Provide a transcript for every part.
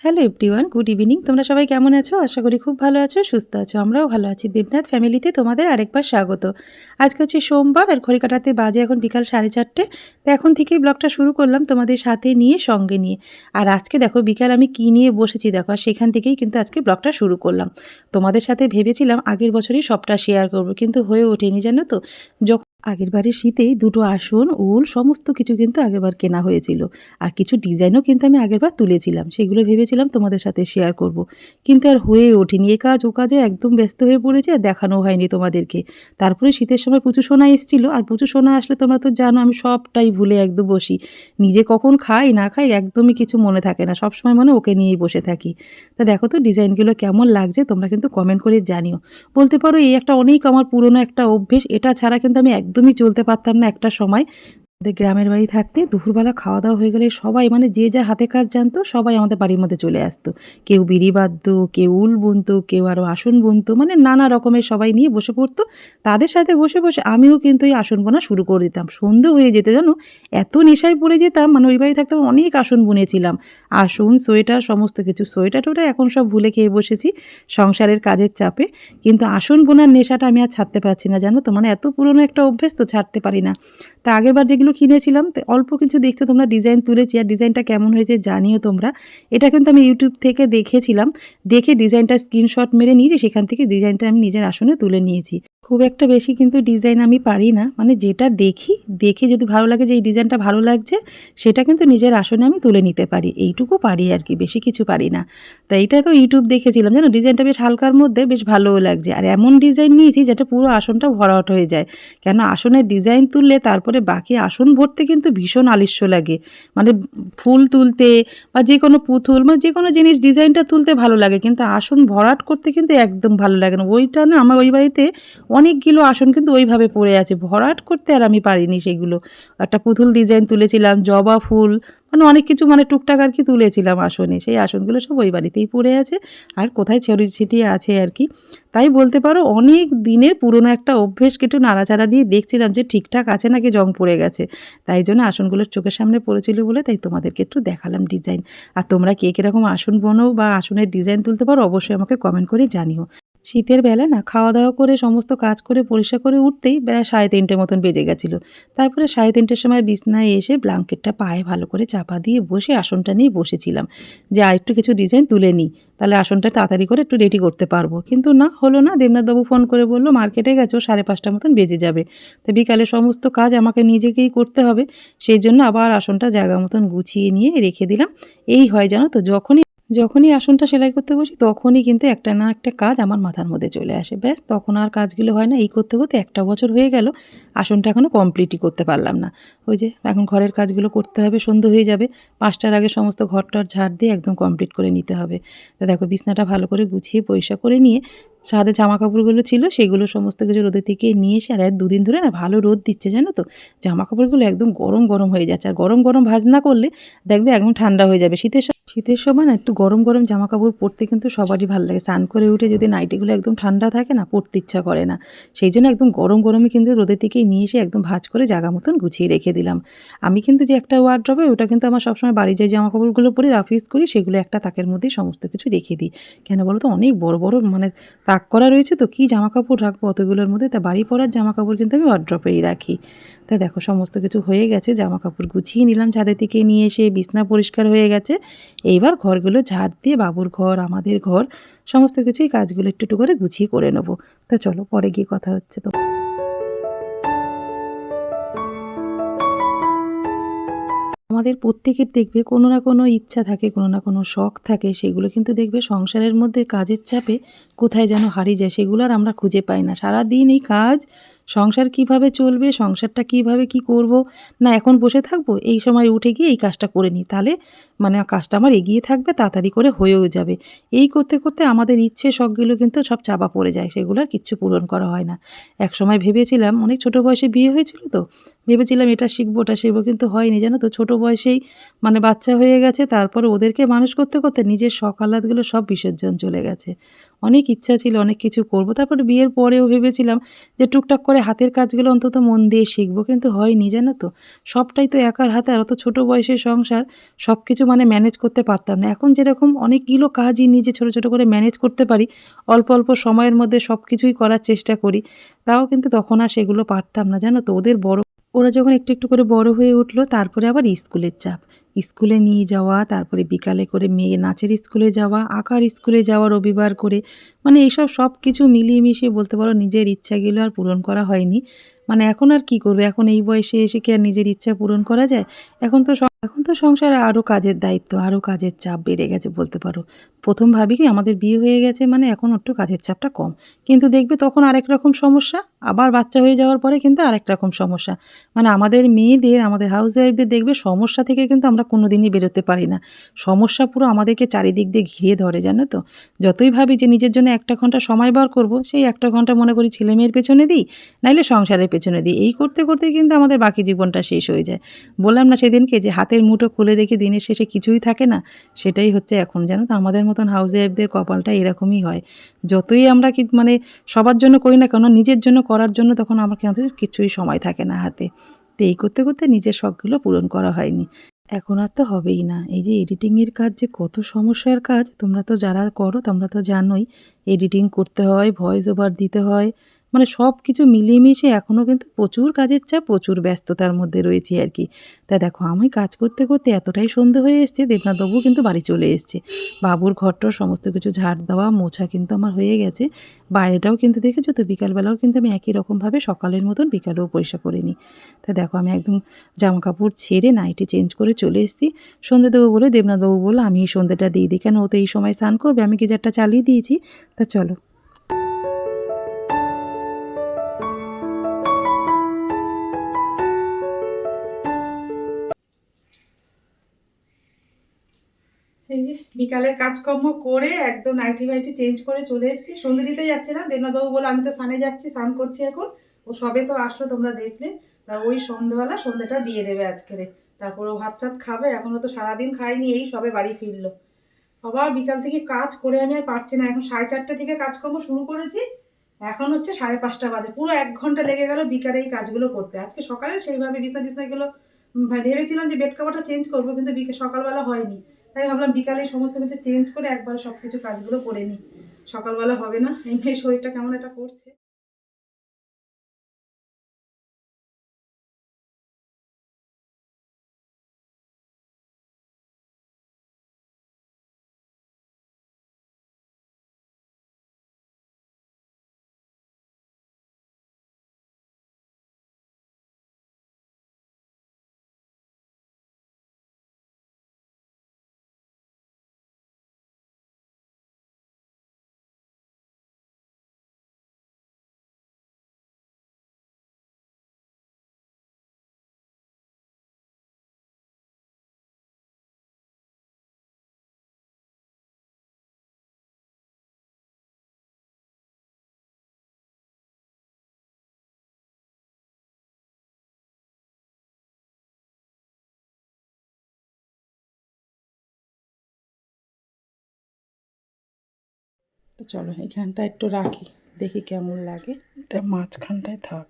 Hello everyone, good evening. তোমরা সবাই কেমন আছো? আশা করি খুব ভালো আছো, সুস্থ আছো। আমরাও ভালো আছি। দেবনাথ ফ্যামিলিতে তোমাদের আরেকবার স্বাগত। আজকে হচ্ছে সোমবার আর ঘড়ি কাঁটাতে বাজে এখন বিকাল 4:30। তো এখন থেকেই ব্লগটা শুরু করলাম তোমাদের সাথে নিয়ে, সঙ্গে নিয়ে। আর আজকে দেখো বিকাল আমি কী নিয়ে বসেছি দেখো, আর সেখান থেকেই কিন্তু আজকে ব্লগটা শুরু করলাম। তোমাদের সাথে ভেবেছিলাম আগের বছরই সবটা শেয়ার করব, কিন্তু হয়ে ওঠেনি জানো তো। আগেরবারের শীতেই দুটো আসন, উল সমস্ত কিছু কিন্তু আগেরবার কেনা হয়েছিল। আর কিছু ডিজাইনও কিন্তু আমি আগেরবার তুলেছিলাম। সেগুলো ভেবেছিলাম তোমাদের সাথে শেয়ার করব। কিন্তু আর হয়ে ওঠেনি। এ কাজ ও কাজে একদম ব্যস্ত হয়ে পড়েছি, আর দেখানো হয়নি তোমাদেরকে। তারপরে শীতের সময় পুচু সোনা এসেছিল, আর পুচু সোনা আসলে তোমরা তো জানো আমি সবটাই ভুলে একদম বসি। নিজে কখন খাই না খাই একদমই কিছু মনে থাকে না। সবসময় মনে ওকে নিয়েই বসে থাকি। তা দেখো তো ডিজাইনগুলো কেমন লাগছে, তোমরা কিন্তু কমেন্ট করে জানিও। বলতে পারো এই একটা অনেক আমার পুরনো একটা অভ্যেস। এটা ছাড়া কিন্তু আমি একদমই চলতে পারতাম না একটা সময়। আমাদের গ্রামের বাড়ি থাকতে দুপুরবেলা খাওয়া দাওয়া হয়ে গেলে সবাই মানে যে যা হাতে কাজ জানতো সবাই আমাদের বাড়ির মধ্যে চলে আসতো। কেউ বিড়ি বাঁধতো, কেউ উল বুনতো, কেউ আরও আসন বুনতো, মানে নানা রকমের সবাই নিয়ে বসে পড়তো। তাদের সাথে বসে বসে আমিও কিন্তু এই আসন বোনা শুরু করে দিতাম। সন্ধে হয়ে যেত জানো, এত নেশায় পড়ে যেতাম। মানে ওই বাড়ি থাকতে আমি অনেক আসন বুনেছিলাম। আসন, সোয়েটার সমস্ত কিছু। সোয়েটার টোয়েটার এখন সব ভুলে খেয়ে বসেছি সংসারের কাজের চাপে। কিন্তু আসন বোনার নেশাটা আমি আর ছাড়তে পারছি না জানো তো। মানে এত পুরনো একটা অভ্যেস তো ছাড়তে পারি না। তা আগেরবার যেগুলো কিনেছিলাম অল্প কিছু দেখছো তোমরা, ডিজাইন তুলেছি, আর ডিজাইনটা কেমন হয়েছে জানিও তোমরা। এটা কিন্তু আমি ইউটিউব থেকে দেখেছিলাম, দেখে ডিজাইনটা স্ক্রিনশট মেরে নিয়েছি, সেখান থেকে ডিজাইনটা আমি নিজের আসনে তুলে নিয়েছি। খুব একটা বেশি কিন্তু ডিজাইন আমি পারি না, মানে যেটা দেখি, দেখে যদি ভালো লাগে যে এই ডিজাইনটা ভালো লাগছে, সেটা কিন্তু নিজের আসনে আমি তুলে নিতে পারি। এইটুকু পারি আর কি, বেশি কিছু পারি না। তো এইটা তো ইউটিউব দেখেছিলাম জানো, ডিজাইনটা বেশ হালকার মধ্যে বেশ ভালোও লাগছে। আর এমন ডিজাইন নিয়েছি যেটা পুরো আসনটা ভরাট হয়ে যায়। কেন আসনের ডিজাইন তুললে তারপরে বাকি আসন ভরতে কিন্তু ভীষণ আলস্য লাগে। মানে ফুল তুলতে বা যে কোনো পুতুল মানে যে কোনো জিনিস ডিজাইনটা তুলতে ভালো লাগে, কিন্তু আসন ভরাট করতে কিন্তু একদম ভালো লাগে না। ওইটা না, আমার ওই বাড়িতে অনেকগুলো আসন কিন্তু ওইভাবে পড়ে আছে, ভরাট করতে আর আমি পারিনি সেগুলো। একটা পুতুল ডিজাইন তুলেছিলাম, জবা ফুল, মানে অনেক কিছু মানে টুকটাক আর কি তুলেছিলাম আসনে। সেই আসনগুলো সব ওই বাড়িতেই পড়ে আছে, আর কোথায় ছড়িয়ে ছিটিয়ে আছে আর কি। তাই বলতে পারো অনেক দিনের পুরনো একটা অভ্যেসকে একটু নাড়াচাড়া দিয়ে দেখছিলাম যে ঠিকঠাক আছে নাকি জং পড়ে গেছে। তাই জন্য আসনগুলোর চোখের সামনে পড়েছিল বলে তাই তোমাদেরকে একটু দেখালাম ডিজাইন। আর তোমরা কে কীরকম আসন বোনো বা আসনের ডিজাইন তুলতে পারো অবশ্যই আমাকে কমেন্ট করে জানিও। শীতের বেলা না খাওয়া দাওয়া করে সমস্ত কাজ করে পরিষ্কার করে উঠতেই বেলা 3:30 মতন বেজে গেছিলো। তারপরে 3:30 সময় বিছনায় এসে ব্ল্যাঙ্কেটটা পায়ে ভালো করে চাপা দিয়ে বসে আসনটা নিয়ে বসেছিলাম যে আর একটু কিছু ডিজাইন তুলে নিই, তাহলে আসনটা তাড়াতাড়ি করে একটু রেডি করতে পারবো। কিন্তু না, হলো না। দেবনাথবাবু ফোন করে বলল মার্কেটে গেছে, ও 5:30 মতন বেজে যাবে। তো বিকালে সমস্ত কাজ আমাকে নিজেকেই করতে হবে। সেই জন্য আবার আসনটা জায়গা মতন গুছিয়ে নিয়ে রেখে দিলাম। এই হয় জানো তো, যখনই আসনটা সেলাই করতে বসি তখনই কিন্তু একটা না একটা কাজ আমার মাথার মধ্যে চলে আসে। ব্যাস তখন আর কাজগুলো হয় না। এই করতে করতে 1টা বছর হয়ে গেল, আসনটা এখনও কমপ্লিটই করতে পারলাম না। ওই যে এখন ঘরের কাজগুলো করতে হবে, সন্ধ্যে হয়ে যাবে। 5টার আগে সমস্ত ঘর-টর ঝাড় দিয়ে একদম কমপ্লিট করে নিতে হবে। তো দেখো বিছনাটা ভালো করে গুছিয়ে পরিষ্কার করে নিয়ে ছাদে জামাকাপড়গুলো ছিল সেগুলো সমস্ত কিছু রোদে থেকে নিয়ে এসে, আর 2 দিন ধরে না ভালো রোদ দিচ্ছে জানো তো, জামাকাপড়গুলো একদম গরম গরম হয়ে যাচ্ছে। আর গরম গরম ভাঁজ না করলে দেখবে একদম ঠান্ডা হয়ে যাবে। শীতের সময় না একটু গরম গরম জামাকাপড় পরতে কিন্তু সবারই ভালো লাগে। স্নান করে উঠে যদি নাইটিগুলো একদম ঠান্ডা থাকে না, পরতে ইচ্ছা করে না। সেই জন্য একদম গরম গরমই কিন্তু রোদের থেকে নিয়ে এসে একদম ভাঁজ করে জায়গা মতন গুছিয়ে রেখে দিলাম। আমি কিন্তু যে একটা ওয়ারড্রবে, ওটা কিন্তু আমার সবসময় বাড়ি যে জামাকাপড়গুলো পরি, রাফ ইউজ করি, সেগুলো একটা তাকের মধ্যেই সমস্ত কিছু রেখে দিই। কেন বলো তো, অনেক বড় বড় মানে তাক করা রয়েছে, তো কী জামাকাপড় রাখবো অতগুলোর মধ্যে। তা বাড়ি পরার জামাকাপড় কিন্তু আমি ওয়ারড্রপেই রাখি। তা দেখো সমস্ত কিছু হয়ে গেছে, জামাকাপড় গুছিয়ে নিলাম ছাদে থেকে নিয়ে এসে, বিছনা পরিষ্কার হয়ে গেছে। এইবার ঘরগুলো ঝাড় দিয়ে বাবুর ঘর, আমাদের ঘর সমস্ত কিছুই কাজগুলো একটু একটু করে গুছিয়ে করে নেবো। তো চলো পরে গিয়ে কথা হচ্ছে। তো আমাদের প্রত্যেকের দেখবে কোনো না কোনো ইচ্ছা থাকে, কোনো না কোনো শখ থাকে, সেগুলো কিন্তু দেখবে সংসারের মধ্যে কাজের চাপে কোথায় যেন হারিয়ে যায়। সেগুলো আর আমরা খুঁজে পাই না। সারাদিন এই কাজ, সংসার কিভাবে চলবে, সংসারটা কিভাবে কি করব, না এখন বসে থাকবো, এই সময় উঠে গিয়ে এই কাজটা করে নিই, তাহলে মানে কাজটা আমার এগিয়ে থাকবে, তাড়াতাড়ি করে হয়েও যাবে। এই করতে করতে আমাদের ইচ্ছে শখগুলো কিন্তু সব চাপা পড়ে যায়, সেগুলো আর কিচ্ছু পূরণ করা হয় না। একসময় ভেবেছিলাম, অনেক ছোট বয়সে বিয়ে হয়েছিল তো, ভেবেছিলাম এটা শিখবো ওটা শিখবো, কিন্তু হয়নি জানো তো। ছোট বয়সেই মানে বাচ্চা হয়ে গেছে, তারপরে ওদেরকে মানুষ করতে করতে নিজের শখ আহ্লাদগুলো সব বিসর্জন চলে গেছে। অনেক ইচ্ছা ছিল অনেক কিছু করব। তারপরে বিয়ের পরেও ভেবেছিলাম যে টুকটাক করে হাতের কাজগুলো অন্তত মন দিয়ে শিখব, কিন্তু হয়নি জানো তো। সবটাই তো একার হাতে, আর অত ছোট বয়সের সংসার, সব কিছু মানে ম্যানেজ করতে পারতাম না। এখন যেরকম অনেকগুলো কাজই নিজে ছোট ছোট করে ম্যানেজ করতে পারি, অল্প অল্প সময়ের মধ্যে সব কিছুই করার চেষ্টা করি, তাও কিন্তু তখন আর সেগুলো পারতাম না জানো তো। ওরা যখন একটু একটু করে বড় হয়ে উঠলো, তারপরে আবার স্কুলের চাপ, স্কুলে নিয়ে যাওয়া, তারপরে বিকালে করে মেয়ে নাচের স্কুলে যাওয়া, আঁকার স্কুলে যাওয়া রবিবার করে, মানে এইসব সব কিছু মিলিয়ে মিশিয়ে বলতে পারো নিজের ইচ্ছাগুলো আর পূরণ করা হয়নি। মানে এখন আর কি করবে, এখন এই বয়সে এসে কি আর নিজের ইচ্ছা পূরণ করা যায়? এখন তো সংসারে আরও কাজের দায়িত্ব, আরও কাজের চাপ বেড়ে গেছে বলতে পারো। প্রথম ভাবি কি আমাদের বিয়ে হয়ে গেছে মানে এখন একটু কাজের চাপটা কম, কিন্তু দেখবে তখন আরেক রকম সমস্যা, আবার বাচ্চা হয়ে যাওয়ার পরে কিন্তু আরেক রকম সমস্যা। মানে আমাদের মেয়েদের, আমাদের হাউসওয়াইফদের দেখবে সমস্যা থেকে কিন্তু আমরা কোনোদিনই বেরোতে পারি না। সমস্যা পুরো আমাদেরকে চারিদিক দিয়ে ঘিরে ধরে জানো তো। যতই ভাবি যে নিজের জন্য 1টা ঘন্টা সময় বার করব, সেই 1টা ঘন্টা মনে করি ছেলেমেয়ের পেছনে দিই, নাইলে সংসারের পেছনে দিই। এই করতে করতেই কিন্তু আমাদের বাকি জীবনটা শেষ হয়ে যায়। বললাম না সেদিনকে যে হাতের মুঠো খুলে দেখি দিনের শেষে কিছুই থাকে না, সেটাই হচ্ছে এখন জানো তো। আমাদের মতন হাউসওয়াইফদের কপালটা এরকমই হয়। যতই আমরা মানে সবার জন্য করি না কেন, নিজের জন্য করার জন্য তখন আমাদের কিছুই সময় থাকে না হাতে। তো এই করতে করতে নিজের শখগুলো পূরণ করা হয়নি। এখন আর তো হবেই না। এই যে এডিটিংয়ের কাজ যে কত সমস্যার কাজ, তোমরা তো যারা করো তোমরা তো জানোই। এডিটিং করতে হয়, ভয়েস ওভার দিতে হয়, মানে সব কিছু মিলিয়ে মিশিয়ে এখনও কিন্তু প্রচুর কাজের চাপ, প্রচুর ব্যস্ততার মধ্যে রয়েছি আর কি। তা দেখো আমি কাজ করতে করতে এতটাই সন্ধে হয়ে এসছে, দেবনাথবাবু কিন্তু বাড়ি চলে এসছে। বাবুর ঘরটর সমস্ত কিছু ঝাড় দেওয়া মোছা কিন্তু আমার হয়ে গেছে। বাইরেটাও কিন্তু দেখেছো তো, বিকালবেলাও কিন্তু আমি একই রকমভাবে সকালের মতন বিকালেও পরিষ্কার করে নিই। তা দেখো আমি একদম জামাকাপড় ছেড়ে নাইটি চেঞ্জ করে চলে এসেছি। সন্ধে দেবো বলে দেবনাথবাবু বলল আমি এই সন্ধেটা দিয়ে দিই, কেন ও তো এই সময় স্নান করবে, আমি গিজারটা চালিয়ে দিয়েছি। তা চলো। এই যে বিকালের কাজকর্ম করে একদম নাইটি ফাইটি চেঞ্জ করে চলে এসেছি, সন্ধে দিতে যাচ্ছিলাম। দেবনাথবাবু বলে আমি তো স্নানে যাচ্ছি, স্নান করছি এখন। ও সবে তো আসলো, তোমরা দেখলে। তা ওই সন্ধেবেলা সন্ধেটা দিয়ে দেবে আজকেরে, তারপর ও ভাত টাত খাবে। এখনো তো সারাদিন খাইনি, এই সবে বাড়ি ফিরলো। বাবা বিকাল থেকে কাজ করে আমি আর পারছি না। এখন 4:30 থেকে কাজকর্ম শুরু করেছি, এখন হচ্ছে 5:30 বাজে। পুরো 1 ঘন্টা লেগে গেল বিকালে এই কাজগুলো করতে। আজকে সকালে সেইভাবে বিছনা টিছনাগুলো ভেবেছিলাম যে বেড কভারটা চেঞ্জ করবো, কিন্তু সকালবেলা হয়নি। তাই ভাবলাম বিকালে সমস্ত কিছু চেঞ্জ করে একবার সব কিছু কাজগুলো করে নিই, সকালবেলা হবে না। এমনি শরীরটা কেমন একটা করছে। তো চলো এখানটা একটু রাখি, দেখি কেমন লাগে। এটা মাঝখানটায় থাক।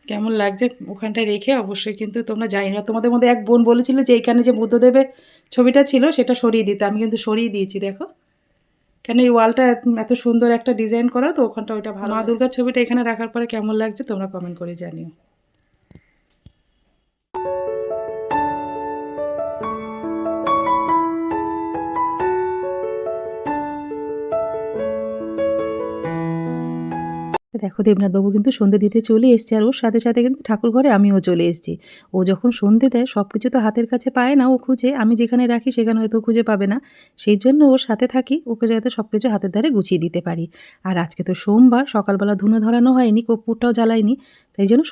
কেমন লাগছে ওখানটায় রেখে অবশ্যই কিন্তু তোমরা, জানি না তোমাদের মধ্যে এক বোন বলেছিল যে এইখানে যে বুদ্ধদেবের ছবিটা ছিল সেটা সরিয়ে দিতে, আমি কিন্তু সরিয়ে দিয়েছি দেখো। কেন এই ওয়ালটা এত সুন্দর একটা ডিজাইন করা, তো ওখানটা ওইটা ভালো। মা দুর্গার ছবিটা এখানে রাখার পরে কেমন লাগছে তোমরা কমেন্ট করে জানিও। দেখো দেবনাথবাবু কিন্তু সন্ধে দিতে চলে এসছে, আর ওর সাথে সাথে কিন্তু ঠাকুর ঘরে আমিও চলে এসেছি। ও যখন সন্ধে দেয় সব কিছু তো হাতের কাছে পায় না, ও খুঁজে, আমি যেখানে রাখি সেখানে হয়তো খুঁজে পাবে না। সেই জন্য ওর সাথে থাকি, ওকে যাতে সব কিছু হাতের ধারে গুছিয়ে দিতে পারি। আর আজকে তো সোমবার, সকালবেলা ধুনো ধরানো হয়নি, কর্পূরটাও জ্বালাইনি। তাই জন্য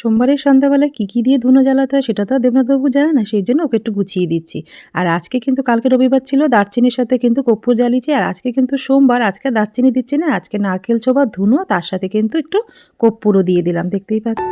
সোমবারের সন্ধ্যাবেলায় কী কী দিয়ে ধুনো জ্বালাতে হয় সেটা তো আর দেবনাথবাবু জানে না, সেই জন্য ওকে একটু গুছিয়ে দিচ্ছি। আর আজকে কিন্তু, কালকে রবিবার ছিল, দারচিনির সাথে কিন্তু কর্পূর জ্বালিয়েছি। আর আজকে কিন্তু সোমবার, আজকে দারচিনি দিচ্ছি না, আজকে নারকেল ছোবা ধুনো, তার সাথে কিন্তু একটু কর্পূরও দিয়ে দিলাম, দেখতেই পাচ্ছি।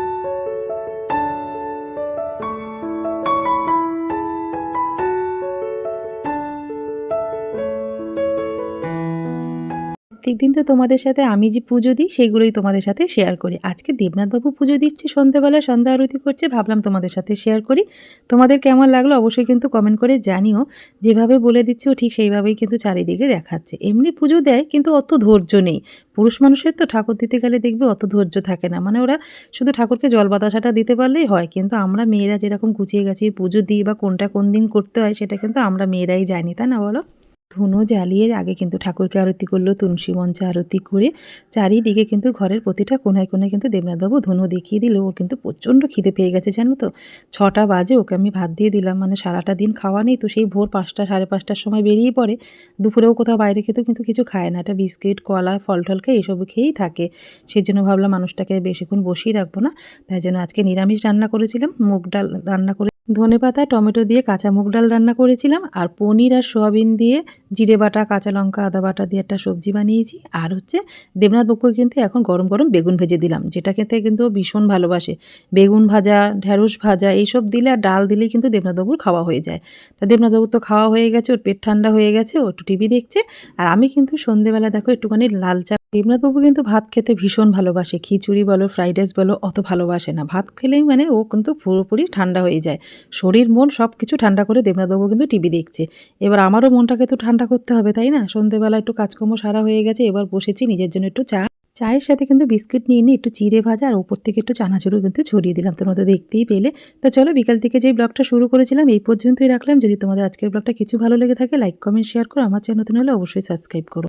প্রত্যেক দিন তো তোমাদের সাথে আমি যে পুজো দিই সেগুলোই তোমাদের সাথে শেয়ার করি। আজকে দেবনাথবাবু পুজো দিচ্ছে, সন্ধ্যেবেলায় সন্ধ্যা আরতি করছে, ভাবলাম তোমাদের সাথে শেয়ার করি। তোমাদের কেমন লাগলো অবশ্যই কিন্তু কমেন্ট করে জানিও। যেভাবে বলে দিচ্ছি ও ঠিক সেইভাবেই কিন্তু চারিদিকে দেখাচ্ছে। এমনি পুজো দেয় কিন্তু অত ধৈর্য নেই। পুরুষ মানুষের তো ঠাকুর দিতে গেলে দেখবে অত ধৈর্য থাকে না। মানে ওরা শুধু ঠাকুরকে জল বাতাসাটা দিতে পারলেই হয়। কিন্তু আমরা মেয়েরা যেরকম গুছিয়ে গাছিয়ে পুজো দিই বা কোনটা কোন দিন করতে হয় সেটা কিন্তু আমরা মেয়েরাই জানি, তাই না বলো? ধুনো জ্বালিয়ে আগে কিন্তু ঠাকুরকে আরতি করলো, তুলসী মঞ্চে আরতি করে চারিদিকে কিন্তু ঘরের প্রতিটা কোণায় কোণায় কিন্তু দেবনাথবাবু ধুনো দেখিয়ে দিল। ওর কিন্তু প্রচণ্ড খিদে পেয়ে গেছে জানো তো। 6টা বাজে ওকে আমি ভাত দিয়ে দিলাম, মানে সারাটা দিন খাওয়া নেই তো সেই ভোর 5টা 5:30টার সময় বেরিয়ে পড়ে। দুপুরেও কোথাও বাইরে খেতেও কিন্তু কিছু খায় না, একটা বিস্কিট কলা ফল টল খেয়ে এসব খেয়েই থাকে। সেই জন্য ভাবলাম মানুষটাকে বেশিক্ষণ বসিয়ে রাখবো না, তাই জন্য আজকে নিরামিষ রান্না করেছিলাম, মুগ ডাল রান্না করে ধনেপাতা টমেটো দিয়ে কাঁচা মুগ ডাল রান্না করেছিলাম, আর পনির আর সোয়াবিন দিয়ে জিরে বাটা কাঁচা লঙ্কা আদা বাটা দিয়ে একটা সবজি বানিয়েছি। আর হচ্ছে দেবনাথবাবুকে কিন্তু এখন গরম গরম বেগুন ভেজে দিলাম, যেটা খেতে কিন্তু ও ভীষণ ভালোবাসে। বেগুন ভাজা ঢ্যাঁড়স ভাজা এইসব দিলে আর ডাল দিলেই কিন্তু দেবনাথবাবুর খাওয়া হয়ে যায়। তা দেবনাথবাবুর তো খাওয়া হয়ে গেছে, ওর পেট ঠান্ডা হয়ে গেছে, ও একটু টিভি দেখছে। আর আমি কিন্তু সন্ধেবেলা দেখো একটুখানি লাল চা। দেবনাথবাবু কিন্তু ভাত খেতে ভীষণ ভালোবাসে, খিচুড়ি বলো ফ্রাইড রাইস বলো অত ভালোবাসে না। ভাত খেলেই মানে ও কিন্তু পুরোপুরি ঠান্ডা হয়ে যায়, শরীর মন সব কিছু ঠান্ডা করে দেবনাথবাবু কিন্তু টিভি দেখছে। এবার আমারও মনটাকে তো ঠান্ডা করতে হবে তাই না? সন্ধেবেলা একটু কাজকর্ম সারা হয়ে গেছে, এবার বসেছি নিজের জন্য একটু চা। চায়ের সাথে কিন্তু বিস্কিট নিয়ে নিই, একটু চিড়ে ভাজা আর ওপর থেকে একটু চানাচুরও কিন্তু ছড়িয়ে দিলাম, তোমরা তো দেখতেই পেলে। তো চলো বিকাল থেকে যেই ব্লগটা শুরু করেছিলাম এই পর্যন্তই রাখলাম। যদি তোমাদের আজকের ব্লগটা কিছু ভালো লেগে থাকে লাইক কমেন্ট শেয়ার করো, আমার চ্যানেল নতুন হলে অবশ্যই সাবস্ক্রাইব করো।